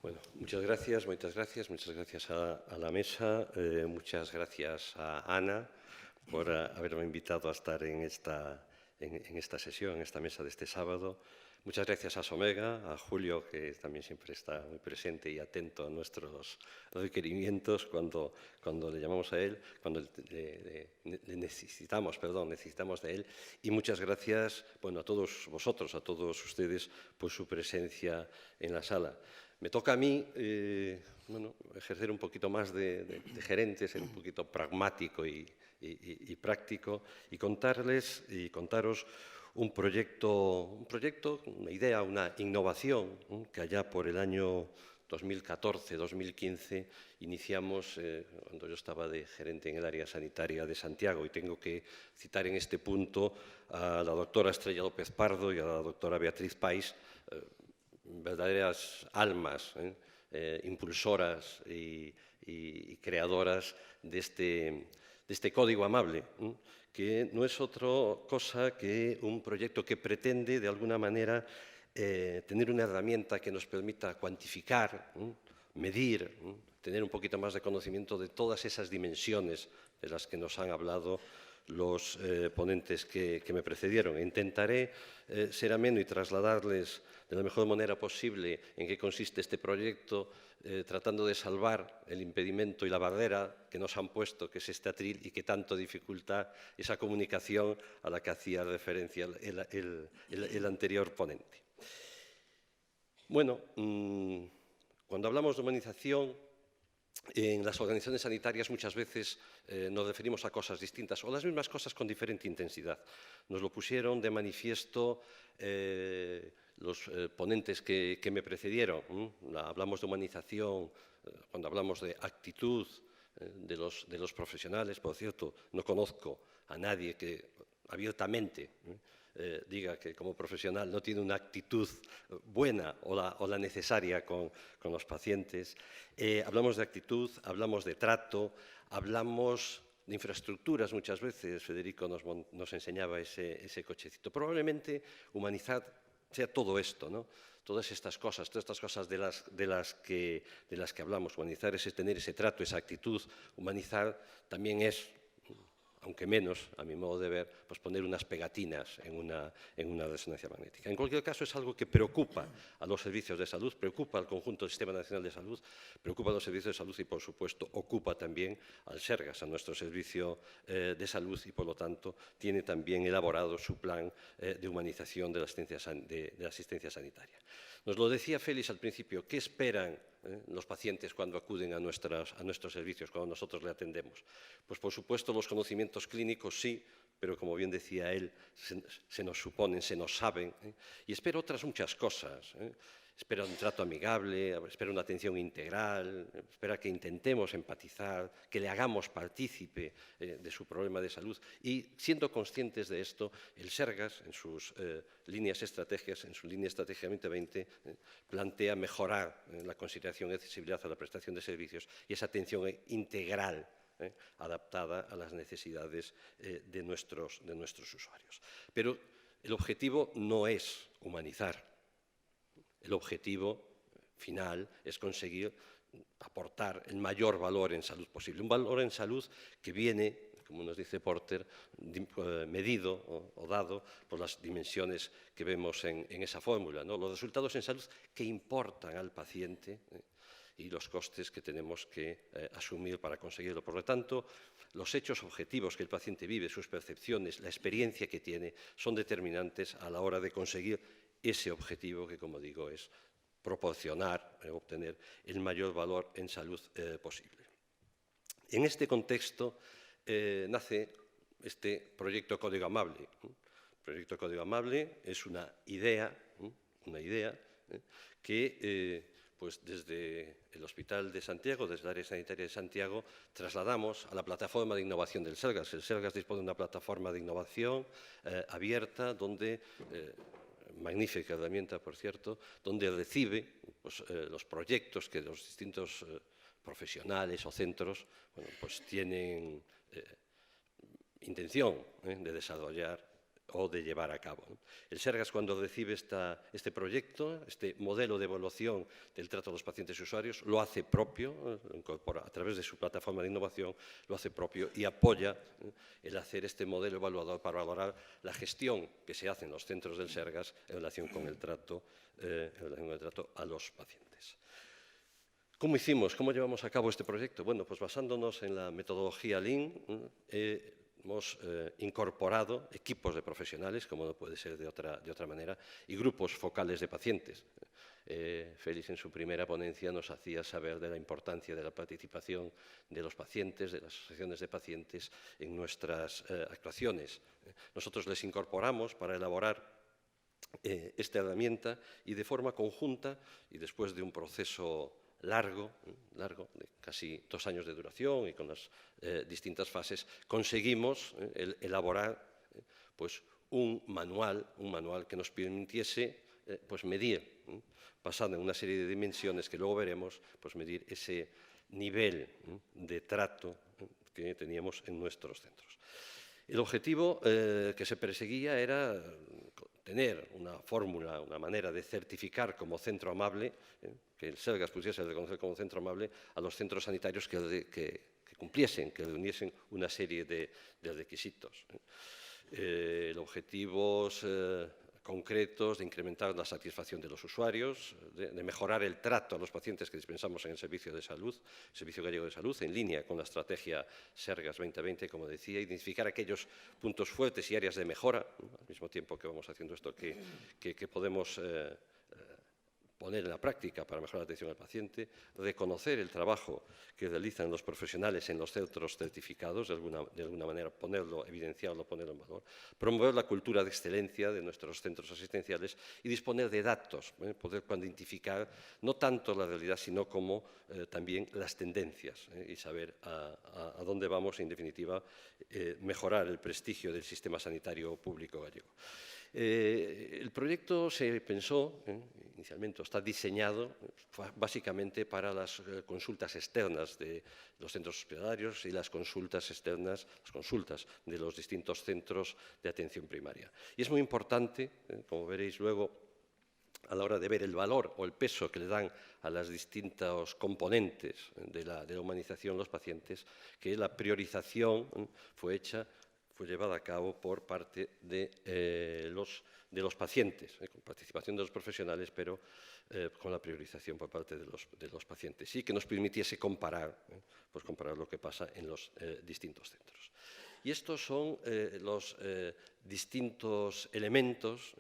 Bueno, muchas gracias a la mesa, muchas gracias a Ana por haberme invitado a estar en esta sesión, en esta mesa de este sábado. Muchas gracias a Somega, a Julio, que también siempre está muy presente y atento a nuestros requerimientos cuando le llamamos a él, cuando necesitamos de él. Y muchas gracias, bueno, a todos vosotros, a todos ustedes, por su presencia en la sala. Me toca a mí ejercer un poquito más de gerente, ser un poquito pragmático y práctico y contaros un proyecto, una idea, una innovación que allá por el año 2014-2015 iniciamos cuando yo estaba de gerente en el área sanitaria de Santiago, y tengo que citar en este punto a la doctora Estrella López Pardo y a la doctora Beatriz Pais, verdaderas almas, impulsoras y creadoras de este código amable, que no es otra cosa que un proyecto que pretende, de alguna manera, tener una herramienta que nos permita cuantificar, medir, tener un poquito más de conocimiento de todas esas dimensiones de las que nos han hablado los ponentes que me precedieron. Intentaré ser ameno y trasladarles de la mejor manera posible en qué consiste este proyecto, tratando de salvar el impedimento y la barrera que nos han puesto, que es este atril y que tanto dificulta esa comunicación a la que hacía referencia el anterior ponente. Bueno, cuando hablamos de humanización, en las organizaciones sanitarias muchas veces nos referimos a cosas distintas o las mismas cosas con diferente intensidad. Nos lo pusieron de manifiesto los ponentes que me precedieron. Hablamos de humanización cuando hablamos de actitud de los profesionales. Por cierto, no conozco a nadie que abiertamente diga que como profesional no tiene una actitud buena o la necesaria con los pacientes. Hablamos de actitud, hablamos de trato, hablamos de infraestructuras muchas veces. Federico nos enseñaba ese cochecito. Probablemente humanizar sea todo esto, ¿no? Todas estas cosas de las que hablamos. Humanizar es tener ese trato, esa actitud. Humanizar también es, aunque menos, a mi modo de ver, pues poner unas pegatinas en una resonancia magnética. En cualquier caso, es algo que preocupa a los servicios de salud, preocupa al conjunto del Sistema Nacional de Salud, preocupa a los servicios de salud y, por supuesto, ocupa también al SERGAS, a nuestro servicio de salud, y, por lo tanto, tiene también elaborado su plan de humanización de la asistencia sanitaria. Nos lo decía Félix al principio, ¿qué esperan los pacientes cuando acuden a nuestros servicios, cuando nosotros le atendemos? Pues, por supuesto, los conocimientos clínicos sí, pero, como bien decía él, se nos suponen, se nos saben, y espera otras muchas cosas. Espera un trato amigable, espera una atención integral, espera que intentemos empatizar, que le hagamos partícipe de su problema de salud. Y, siendo conscientes de esto, el SERGAS, en sus líneas estratégicas, en su línea estratégica 2020, plantea mejorar la consideración y accesibilidad a la prestación de servicios y esa atención integral, adaptada a las necesidades de nuestros usuarios. Pero el objetivo no es humanizar. El objetivo final es conseguir aportar el mayor valor en salud posible. Un valor en salud que viene, como nos dice Porter, medido o dado por las dimensiones que vemos en esa fórmula, ¿no? Los resultados en salud que importan al paciente y los costes que tenemos que asumir para conseguirlo. Por lo tanto, los hechos objetivos que el paciente vive, sus percepciones, la experiencia que tiene, son determinantes a la hora de conseguir ese objetivo que, como digo, es proporcionar, obtener el mayor valor en salud posible. En este contexto nace este proyecto Código Amable. El proyecto Código Amable es una idea que pues desde el Hospital de Santiago, desde el área sanitaria de Santiago, trasladamos a la plataforma de innovación del SERGAS. El SERGAS dispone de una plataforma de innovación abierta, donde, magnífica herramienta, por cierto, donde recibe pues, los proyectos que los distintos profesionales o centros pues tienen intención de desarrollar o de llevar a cabo. El Sergas, cuando recibe este proyecto, este modelo de evaluación del trato a los pacientes y usuarios, lo hace propio, incorpora a través de su plataforma de innovación, lo hace propio y apoya el hacer este modelo evaluador para valorar la gestión que se hace en los centros del Sergas en relación con el trato a los pacientes. ¿Cómo hicimos? ¿Cómo llevamos a cabo este proyecto? Bueno, pues basándonos en la metodología Lean, hemos incorporado equipos de profesionales, como no puede ser de otra manera, y grupos focales de pacientes. Félix, en su primera ponencia, nos hacía saber de la importancia de la participación de los pacientes, de las asociaciones de pacientes en nuestras actuaciones. Nosotros les incorporamos para elaborar esta herramienta y de forma conjunta, y después de un proceso largo, de casi 2 años de duración y con las distintas fases, conseguimos elaborar pues, un manual que nos permitiese pues, medir, basado en una serie de dimensiones que luego veremos, pues medir ese nivel de trato que teníamos en nuestros centros. El objetivo que se perseguía era tener una fórmula, una manera de certificar como centro amable, que el Sergas pudiese reconocer como centro amable a los centros sanitarios que cumpliesen, que reuniesen una serie de requisitos. Objetivos concretos de incrementar la satisfacción de los usuarios, de mejorar el trato a los pacientes que dispensamos en el Servicio de Salud, Servicio Gallego de Salud, en línea con la estrategia Sergas 2020, como decía, identificar aquellos puntos fuertes y áreas de mejora, al mismo tiempo que vamos haciendo esto, que podemos poner en la práctica para mejorar la atención al paciente, reconocer el trabajo que realizan los profesionales en los centros certificados, de alguna manera ponerlo, evidenciarlo, ponerlo en valor, promover la cultura de excelencia de nuestros centros asistenciales y disponer de datos, poder cuantificar no tanto la realidad, sino como también las tendencias y saber a dónde vamos, en definitiva, mejorar el prestigio del sistema sanitario público gallego. El proyecto se pensó, inicialmente está diseñado básicamente para las consultas externas de los centros hospitalarios y las consultas externas, las consultas de los distintos centros de atención primaria. Y es muy importante, como veréis luego, a la hora de ver el valor o el peso que le dan a los distintos componentes de la humanización de los pacientes, que la priorización fue llevada a cabo por parte de los pacientes, con participación de los profesionales, pero con la priorización por parte de los pacientes, y que nos permitiese comparar lo que pasa en los distintos centros. Y estos son los distintos elementos,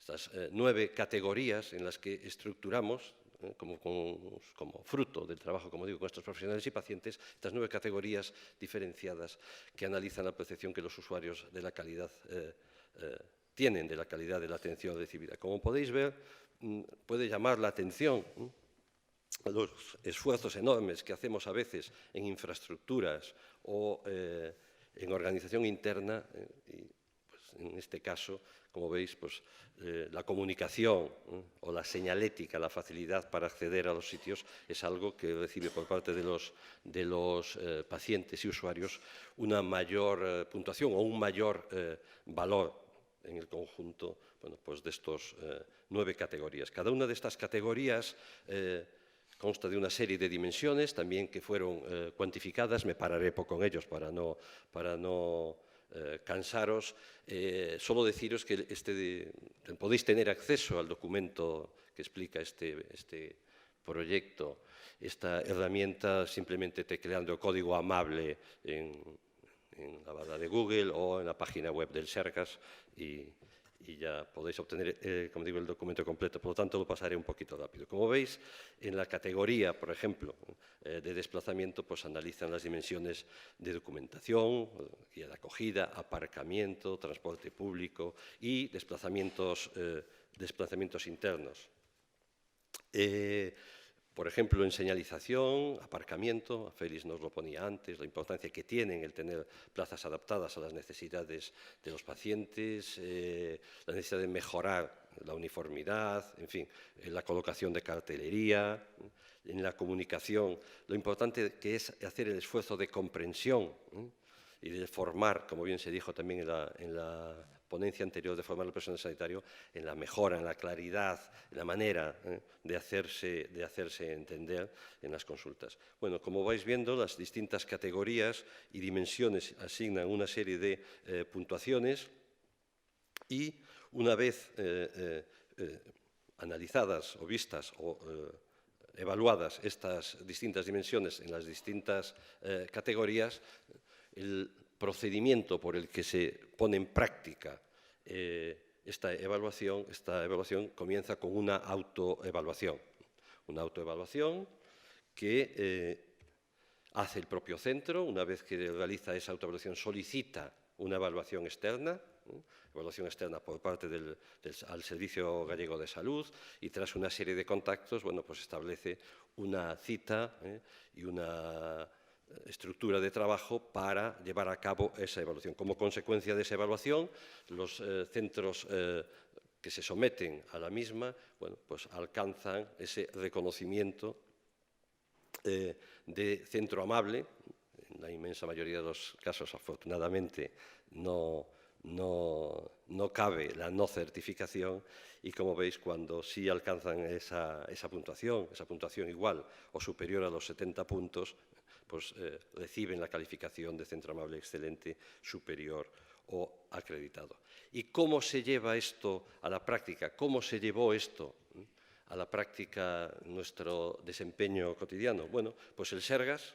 estas 9 categorías en las que estructuramos, como fruto del trabajo, como digo, con estos profesionales y pacientes, estas 9 categorías diferenciadas que analizan la percepción que los usuarios de la calidad tienen de la calidad de la atención recibida. Como podéis ver, puede llamar la atención los esfuerzos enormes que hacemos a veces en infraestructuras o en organización interna, y pues, en este caso, como veis, pues, la comunicación o la señalética, la facilidad para acceder a los sitios es algo que recibe por parte de los pacientes y usuarios una mayor puntuación o un mayor valor en el conjunto, bueno, pues de estos 9 categorías. Cada una de estas categorías consta de una serie de dimensiones también que fueron cuantificadas. Me pararé poco en ellos para no cansaros. Solo deciros que podéis tener acceso al documento que explica este proyecto, esta herramienta, simplemente tecleando código amable en la barra de Google o en la página web del Sergas y ya podéis obtener, como digo, el documento completo. Por lo tanto, lo pasaré un poquito rápido. Como veis, en la categoría, por ejemplo, de desplazamiento, pues analizan las dimensiones de documentación, guía de acogida, aparcamiento, transporte público y desplazamientos internos. Por ejemplo, en señalización, aparcamiento, Félix nos lo ponía antes, la importancia que tienen el tener plazas adaptadas a las necesidades de los pacientes, la necesidad de mejorar la uniformidad, en fin, la colocación de cartelería, en la comunicación, lo importante que es hacer el esfuerzo de comprensión y de formar, como bien se dijo también en la ponencia anterior de formar al personal sanitario en la mejora, en la claridad, en la manera de hacerse entender en las consultas. Bueno, como vais viendo, las distintas categorías y dimensiones asignan una serie de puntuaciones y una vez analizadas o vistas o evaluadas estas distintas dimensiones en las distintas categorías, el procedimiento por el que se pone en práctica esta evaluación comienza con una autoevaluación. Una autoevaluación que hace el propio centro. Una vez que realiza esa autoevaluación, solicita una evaluación externa por parte al Servicio Gallego de Salud, y tras una serie de contactos, bueno, pues establece una cita y una estructura de trabajo para llevar a cabo esa evaluación. Como consecuencia de esa evaluación, los centros que se someten a la misma, bueno, pues alcanzan ese reconocimiento de centro amable. En la inmensa mayoría de los casos, afortunadamente, no cabe la no certificación, y como veis, cuando sí alcanzan esa puntuación igual o superior a los 70 puntos, pues reciben la calificación de centro amable excelente, superior o acreditado. ¿Y cómo se lleva esto a la práctica? ¿Cómo se llevó esto a la práctica nuestro desempeño cotidiano? Bueno, pues el Sergas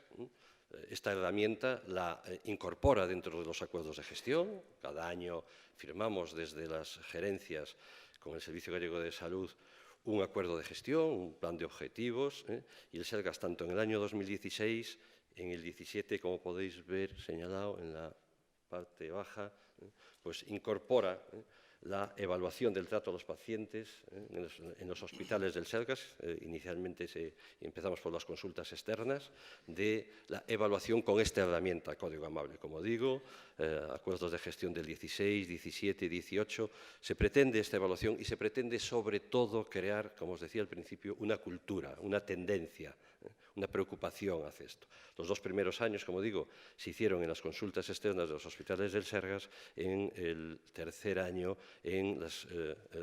esta herramienta la incorpora dentro de los acuerdos de gestión. Cada año firmamos desde las gerencias con el Servicio Gallego de Salud un acuerdo de gestión, un plan de objetivos, y el Sergas, tanto en el año 2016, en el 17, como podéis ver señalado en la parte baja, pues incorpora la evaluación del trato a los pacientes en los hospitales del Sergas. Inicialmente empezamos por las consultas externas, de la evaluación con esta herramienta, Código Amable. Como digo, acuerdos de gestión del 16, 17, 18, se pretende esta evaluación y se pretende sobre todo crear, como os decía al principio, una cultura, una tendencia, una preocupación hacia esto. Los 2 primeros años, como digo, se hicieron en las consultas externas de los hospitales del Sergas, en el tercer año en los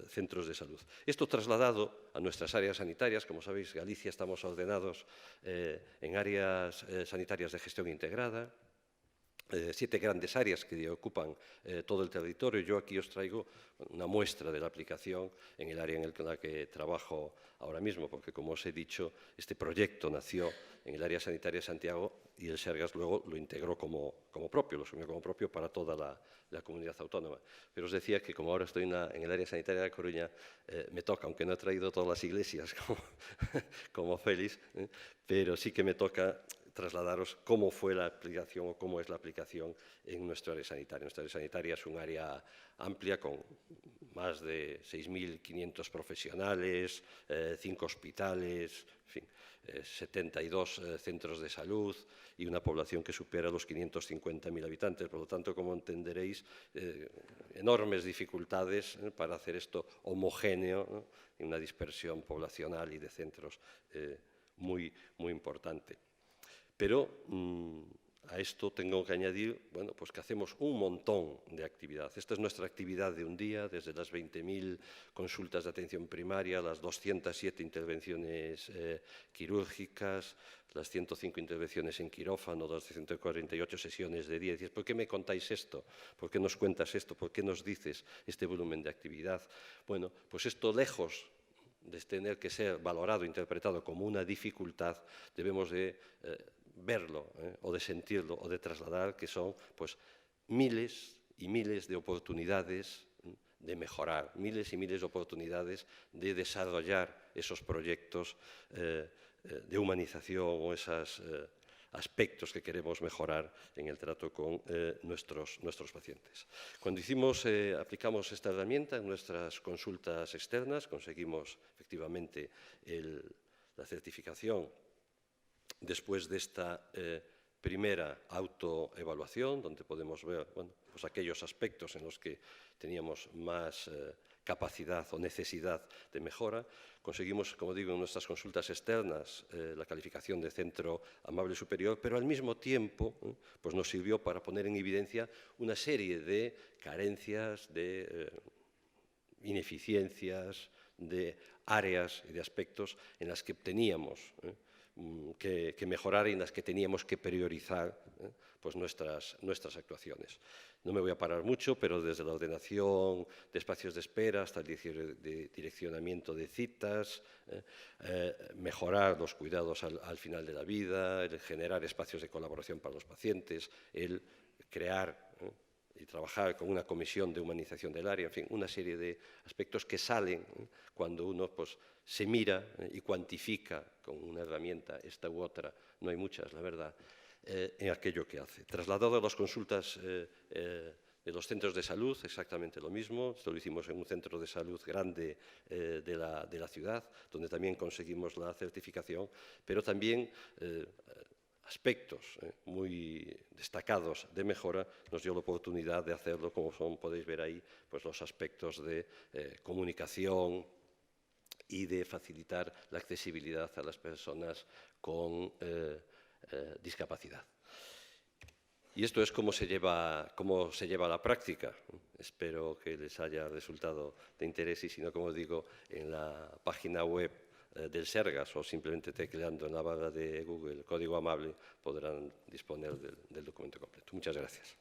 centros de salud. Esto trasladado a nuestras áreas sanitarias. Como sabéis, Galicia estamos ordenados en áreas sanitarias de gestión integrada, 7 grandes áreas que ocupan todo el territorio. Yo aquí os traigo una muestra de la aplicación en el área en la que trabajo ahora mismo, porque, como os he dicho, este proyecto nació en el área sanitaria de Santiago y el Sergas luego lo integró como propio, lo asumió como propio para toda la comunidad autónoma. Pero os decía que, como ahora estoy en el área sanitaria de Coruña, me toca, aunque no he traído todas las iglesias como Félix, pero sí que me toca trasladaros cómo fue la aplicación o cómo es la aplicación en nuestra área sanitaria. Nuestra área sanitaria es un área amplia con más de 6.500 profesionales, 5 hospitales, en fin, 72 centros de salud y una población que supera los 550.000 habitantes. Por lo tanto, como entenderéis, enormes dificultades para hacer esto homogéneo, en una dispersión poblacional y de centros muy importante. Pero a esto tengo que añadir, bueno, pues que hacemos un montón de actividad. Esta es nuestra actividad de un día, desde las 20.000 consultas de atención primaria, las 207 intervenciones quirúrgicas, las 105 intervenciones en quirófano, las 148 sesiones de día. Dices, ¿por qué me contáis esto? ¿Por qué nos cuentas esto? ¿Por qué nos dices este volumen de actividad? Bueno, pues esto, lejos de tener que ser valorado, interpretado como una dificultad, debemos de verlo o de sentirlo o de trasladar que son, pues, miles y miles de oportunidades de mejorar, miles y miles de oportunidades de desarrollar esos proyectos de humanización o esos aspectos que queremos mejorar en el trato con nuestros pacientes. Cuando aplicamos esta herramienta en nuestras consultas externas, conseguimos efectivamente la certificación después de esta primera autoevaluación, donde podemos ver, bueno, pues aquellos aspectos en los que teníamos más capacidad o necesidad de mejora. Conseguimos, como digo, en nuestras consultas externas la calificación de centro amable superior, pero al mismo tiempo pues nos sirvió para poner en evidencia una serie de carencias, de ineficiencias, de áreas y de aspectos en las que teníamos que mejorar y en las que teníamos que priorizar pues nuestras actuaciones. No me voy a parar mucho, pero desde la ordenación de espacios de espera hasta el direccionamiento de citas, mejorar los cuidados al final de la vida, el generar espacios de colaboración para los pacientes, el crear y trabajar con una comisión de humanización del área, en fin, una serie de aspectos que salen cuando uno pues, se mira y cuantifica con una herramienta, esta u otra, no hay muchas, la verdad, en aquello que hace. Trasladado a las consultas de los centros de salud, exactamente lo mismo. Esto lo hicimos en un centro de salud grande de la ciudad, donde también conseguimos la certificación, pero también aspectos muy destacados de mejora nos dio la oportunidad de hacerlo, como podéis ver ahí, pues los aspectos de comunicación y de facilitar la accesibilidad a las personas con discapacidad. Y esto es cómo se lleva a la práctica. Espero que les haya resultado de interés y si no, como digo, en la página web del Sergas o simplemente tecleando en la barra de Google Código Amable podrán disponer del documento completo. Muchas gracias.